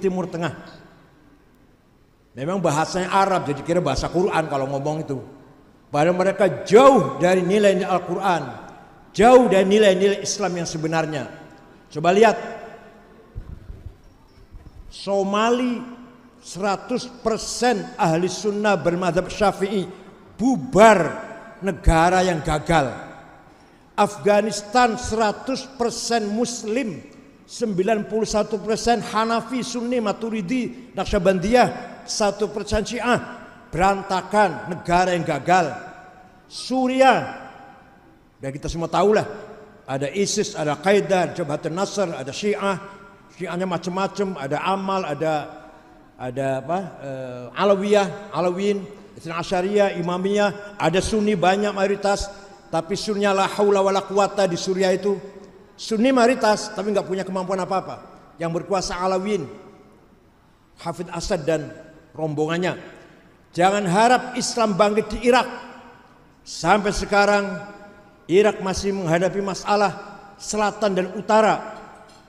Timur Tengah. Memang bahasanya Arab, jadi kira bahasa Quran kalau ngomong itu. Padahal mereka jauh dari nilai-nilai Al-Quran, jauh dari nilai-nilai Islam yang sebenarnya. Coba lihat, Somali 100% ahli sunnah bermadzhab Syafi'i, bubar negara yang gagal. Afghanistan 100% Muslim, 91% Hanafi, Sunni, Maturidi, Naqsyabandiyah, 1% Syiah, berantakan, negara yang gagal. Suriah, dan kita semua tahulah, ada ISIS, ada Qaeda, Jabhatun Nasr, ada Syiah, Syiahnya macam-macam, ada Amal, ada Alawiyah, Alawin, Itsna Asyariyah, Imamiyah, ada Sunni banyak mayoritas, tapi Sunninya la haula wala quwata di Suriah itu. Sunni mayoritas tapi nggak punya kemampuan apa-apa. Yang berkuasa Alawin, Hafidz Asad dan rombongannya. Jangan harap Islam bangkit di Irak. Sampai sekarang Irak masih menghadapi masalah selatan dan utara.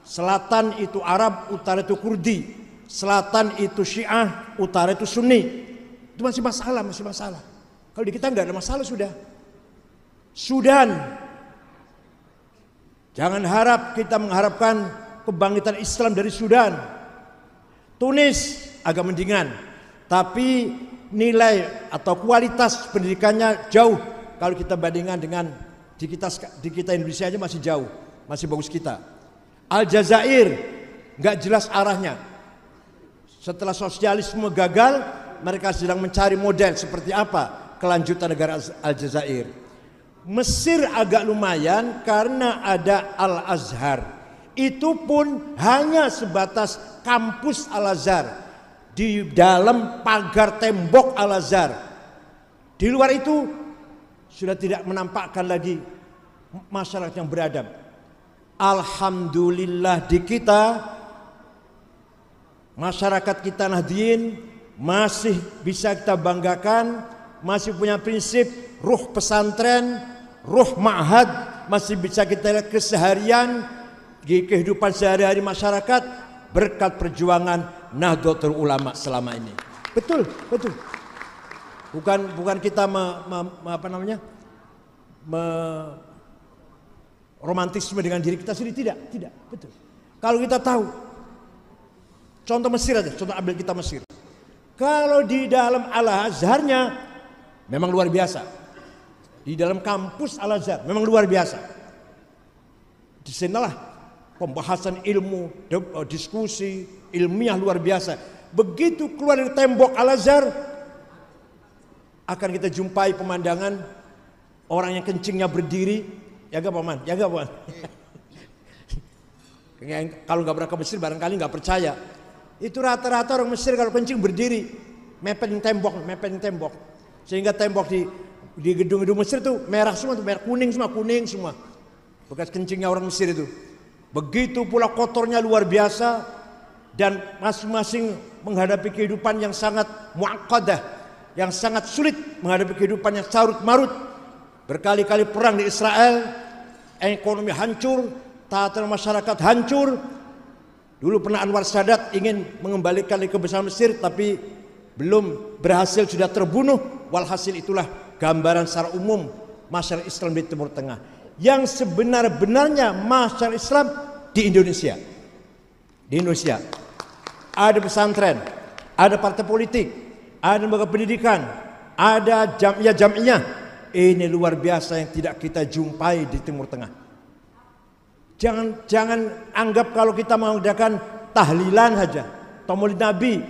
Selatan itu Arab, utara itu Kurdi. Selatan itu Syiah, utara itu Sunni. Itu masih masalah, masih masalah. Kalau di kita nggak ada masalah sudah. Sudan, jangan harap kita mengharapkan kebangkitan Islam dari Sudan. Tunis agak mendingan, tapi nilai atau kualitas pendidikannya jauh kalau kita bandingkan dengan di kita Indonesia aja masih jauh, masih bagus kita. Aljazair nggak jelas arahnya. Setelah sosialisme gagal, mereka sedang mencari model seperti apa kelanjutan negara Aljazair. Mesir agak lumayan karena ada Al-Azhar. Itu pun hanya sebatas kampus Al-Azhar, di dalam pagar tembok Al-Azhar. Di luar itu sudah tidak menampakkan lagi masyarakat yang beradab. Alhamdulillah di kita, masyarakat kita Nahdien masih bisa kita banggakan, masih punya prinsip ruh pesantren, ruh ma'had, masih bisa kita lihat keseharian di kehidupan sehari-hari masyarakat berkat perjuangan Nahdlatul Ulama selama ini. Betul, betul. Bukan kita romantisme dengan diri kita sendiri, tidak, betul. Kalau kita tahu, contoh Mesir aja, contoh ambil kita Mesir. Kalau di dalam Al-Azharnya memang luar biasa. Di dalam kampus Al-Azhar memang luar biasa. Di sanalah pembahasan ilmu, diskusi ilmiah luar biasa. Begitu keluar dari tembok Al-Azhar, akan kita jumpai pemandangan orang yang kencingnya berdiri. Ya gak Paman? Ya gak Paman? Kalau nggak pernah ke Mesir barangkali nggak percaya. Itu rata-rata orang Mesir kalau kencing berdiri, mepet tembok. Sehingga tembok di gedung-gedung Mesir itu merah semua, tuh merah kuning semua. Bekas kencingnya orang Mesir itu. Begitu pula kotornya luar biasa, dan masing-masing menghadapi kehidupan yang sangat mu'aqadah, yang sangat sulit, menghadapi kehidupan yang carut marut. Berkali-kali perang di Israel, ekonomi hancur, tatanan masyarakat hancur. Dulu pernah Anwar Sadat ingin mengembalikan kebesaran Mesir, tapi belum berhasil, sudah terbunuh. Walhasil itulah gambaran secara umum masyarakat Islam di Timur Tengah. Yang sebenar-benarnya masyarakat Islam di Indonesia. Di Indonesia ada pesantren, ada partai politik, ada lembaga pendidikan, ada jamiah-jamiah. Ini luar biasa yang tidak kita jumpai di Timur Tengah. Jangan anggap kalau kita mengadakan tahlilan saja atau maulid Nabi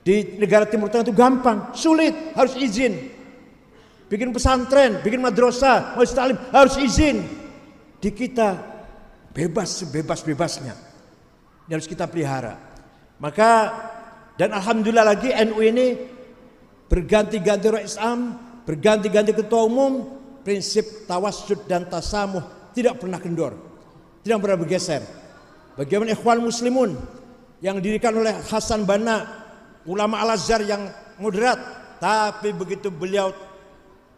di negara Timur Tengah itu gampang, sulit, harus izin. Bikin pesantren, bikin madrasah, majelis taklim harus izin. Di kita bebas sebebas-bebasnya. Ini harus kita pelihara. Maka dan alhamdulillah lagi NU ini berganti-ganti Rais Am, berganti-ganti ketua umum, prinsip tawassud dan tasamuh tidak pernah kendor, tidak pernah bergeser. Bagaimana Ikhwan Muslimun yang didirikan oleh Hasan Banna, ulama Al-Azhar yang moderat, tapi begitu beliau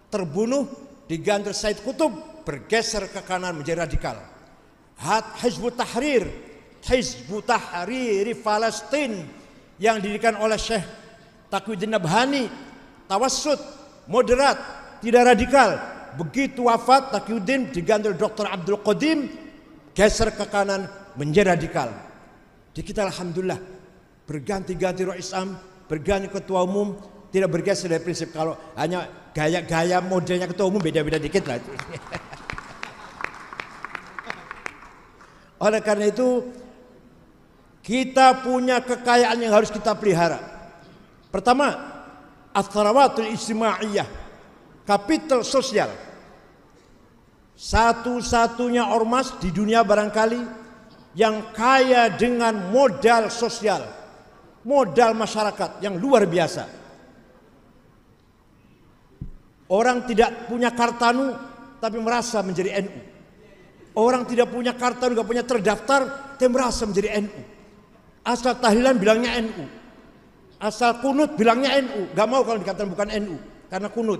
terbunuh diganti Said Qutb, bergeser ke kanan menjadi radikal. Hizbut Tahrir Hizbut Tahrir Palestina yang didirikan oleh Syekh Taqiyuddin Nabhani, tawassut, moderat, tidak radikal. Begitu wafat Taqiyuddin diganti Dr. Abdul Qadim, geser ke kanan menjadi radikal. Di kita alhamdulillah berganti-ganti rois am, berganti ketua umum, tidak bergeser dari prinsip. Kalau hanya gaya-gaya modelnya ketua umum beda-beda dikit lah. Oleh karena itu kita punya kekayaan yang harus kita pelihara. Pertama, atharawatul ijtimaiyah, kapital sosial. Satu-satunya ormas di dunia barangkali yang kaya dengan modal sosial, modal masyarakat yang luar biasa. Orang tidak punya kartanu tapi merasa menjadi NU. Orang tidak punya kartanu, tidak punya terdaftar tapi merasa menjadi NU. Asal tahlilan bilangnya NU, asal kunut bilangnya NU. Gak mau kalau dikatakan bukan NU karena kunut.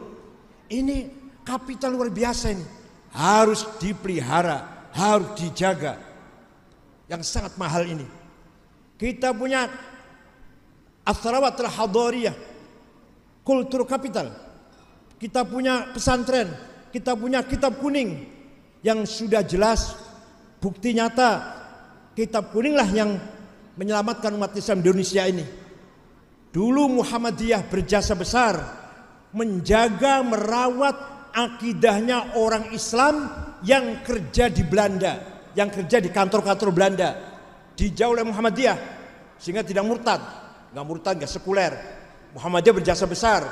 Ini kapital luar biasa ini, harus dipelihara, harus dijaga. Yang sangat mahal ini. Kita punya atharawatul hadariyah, kultur kapital. Kita punya pesantren, kita punya kitab kuning yang sudah jelas bukti nyata. Kitab kuninglah yang menyelamatkan umat Islam di Indonesia ini. Dulu Muhammadiyah berjasa besar menjaga, merawat akidahnya orang Islam yang kerja di Belanda, yang kerja di kantor-kantor Belanda, dijauh oleh Muhammadiyah sehingga tidak murtad, nggak sekuler. Muhammadiyah berjasa besar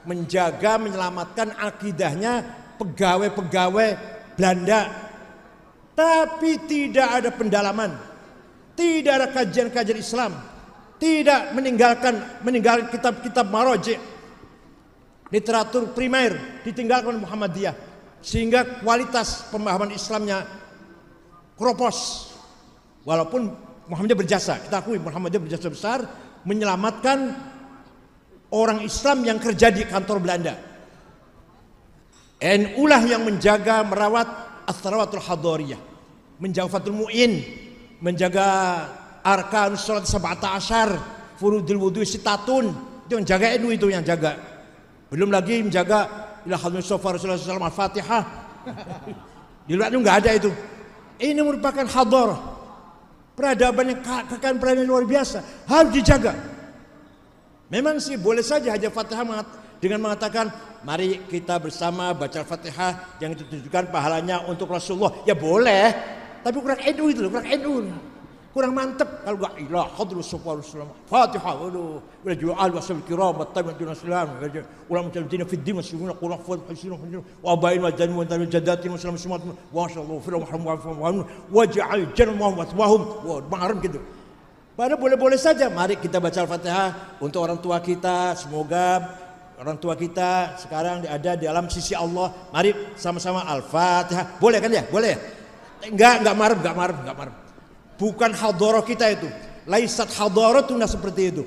menjaga, menyelamatkan akidahnya pegawai-pegawai Belanda, tapi tidak ada pendalaman, tidak ada kajian-kajian Islam, tidak meninggalkan kitab-kitab maroji, literatur primer ditinggalkan oleh Muhammadiyah, sehingga kualitas pemahaman Islamnya keropos. Walaupun Muhammadiyah berjasa, kita akui Muhammadiyah berjasa besar menyelamatkan orang Islam yang kerja di kantor Belanda. NU lah yang menjaga, merawat atharawatul hadariyah, menjaga Fathul Mu'in, menjaga arkan salat sab'ata asyar, furudul wudu sitatun. Itu yang jaga NU, itu yang jaga. Belum lagi menjaga ila hadrat Rasulullah SAW Al-Fatihah. Di luar itu enggak ada itu. Ini merupakan hadarah, peradaban yang kekayaan peradaban luar biasa, harus dijaga. Memang sih boleh saja hanya Fatihah dengan mengatakan mari kita bersama baca Al-Fatihah yang ditujukan pahalanya untuk Rasulullah. Ya boleh, tapi kurang NU itu loh, kurang NU. Kurang mantep kalau enggak ilah hadrat Rasulullah Fatihah. Waduh, wa ju'al wasal kiram wa tabi'un salam. Ulama mujahidin fi din muslimin qur'an wa husnul wa bain wa jan wa jadatin muslimin sumat wa sallallahu fi rahmah wa ja'al jannah wa wahum. Wah, maharam gitu. Padahal boleh-boleh saja. Mari kita baca Al-Fatihah untuk orang tua kita. Semoga orang tua kita sekarang ada di alam sisi Allah. Mari sama-sama Al-Fatihah. Boleh kan ya? Boleh. Enggak marah. Bukan hadarah kita itu. Laisat hadaratuna seperti itu.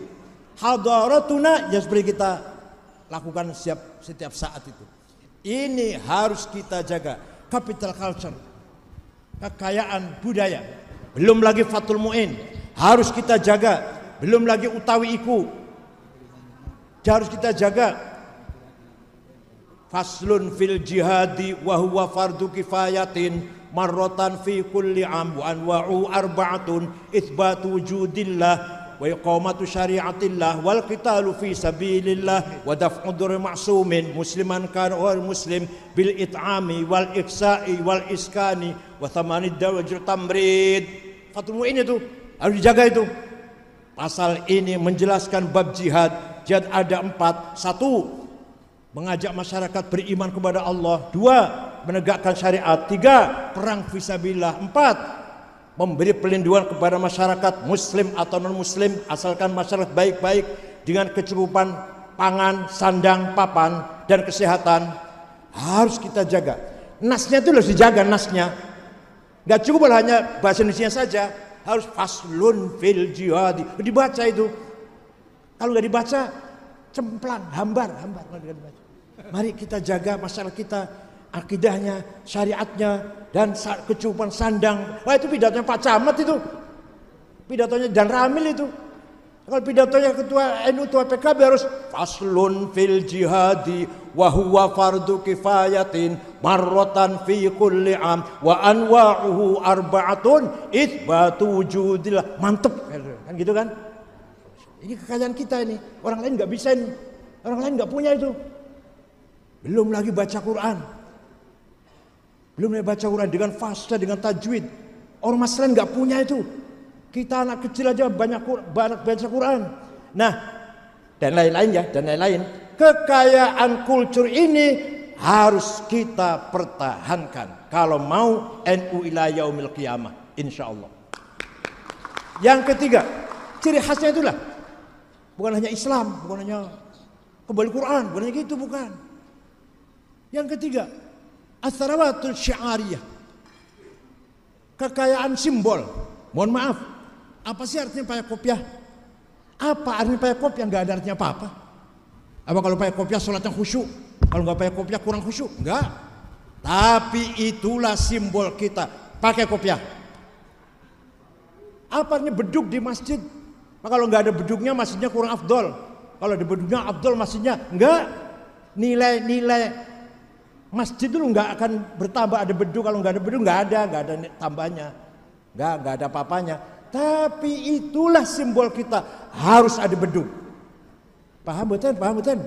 Hadaratuna ya seperti kita lakukan setiap saat itu. Ini harus kita jaga. Capital culture, kekayaan budaya. Belum lagi Fathul Mu'in, harus kita jaga. Belum lagi utawi iku, harus kita jaga. Faslun fil jihadi wa huwa fardu kifayatin marratan fi kulli am wa anwa'u arba'atun itsbatu wujudillah wa iqamatu syari'atillah wal qitalu fi sabilillah wa daf'u dhurri ma'sumin musliman kana wal muslim bil it'ami wal iksa'i wal iskani wa thamanid dawajir tamrid. Fathul Mu'in itu harus dijaga itu. Pasal ini menjelaskan bab jihad. Jihad ada 4. 1. Mengajak masyarakat beriman kepada Allah. 2. Menegakkan syariat. 3. Perang fisabilillah. 4. Memberi perlindungan kepada masyarakat muslim atau non muslim asalkan masyarakat baik-baik dengan kecukupan pangan, sandang, papan dan kesehatan. Harus kita jaga. Nasnya itu harus dijaga, nasnya. Gak cukup hanya bahasa Indonesia saja, harus faslun fil jihadi. Dibaca itu. Kalau gak dibaca cemplang, hambar. Mari kita jaga masyarakat kita, akidahnya, syariatnya, dan kecukupan sandang. Wah, itu pidatonya Pak Camat itu. Pidatonya Dan Ramil itu. Kalau pidatonya ketua NU, ketua PKB harus faslun fil jihadi wa huwa fardu kifayatin marratan fi kulli am wa anwa'uhu arba'atun itsbatu wujudillah. Mantep kan gitu kan? Ini kekayaan kita ini. Orang lain nggak bisa ini. Orang lain nggak punya itu. Belum lagi baca Quran. Belum lagi baca Quran dengan fasta, dengan tajwid. Orang mas lain nggak punya itu. Kita anak kecil aja banyak baca Quran. Nah, dan lain-lain ya, dan lain-lain. Kekayaan kultur ini harus kita pertahankan kalau mau NU ila yaumil qiyamah, insyaallah. Yang ketiga, ciri khasnya itulah bukan hanya Islam, bukan hanya kembali Quran, bukan hanya gitu, bukan. Yang ketiga, as-sarawatul syi'ariyah. Kekayaan simbol. Mohon maaf, apa sih artinya pakai kopiah? Apa artinya pakai kopiah? Nggak ada artinya apa-apa. Apa kalau pakai kopiah sholatnya khusyuk? Kalau nggak pakai kopiah kurang khusyuk? Enggak. Tapi itulah simbol kita, pakai kopiah. Apa artinya beduk di masjid? Nah, kalau nggak ada beduknya masjidnya kurang afdol. Kalau ada beduknya afdol masjidnya. Enggak. Nilai masjid itu nggak akan bertambah ada beduk. Kalau nggak ada beduk nggak ada tambahnya. Nggak ada apa-apanya. Tapi itulah simbol kita, harus ada beduk. Paham betul? Paham betul?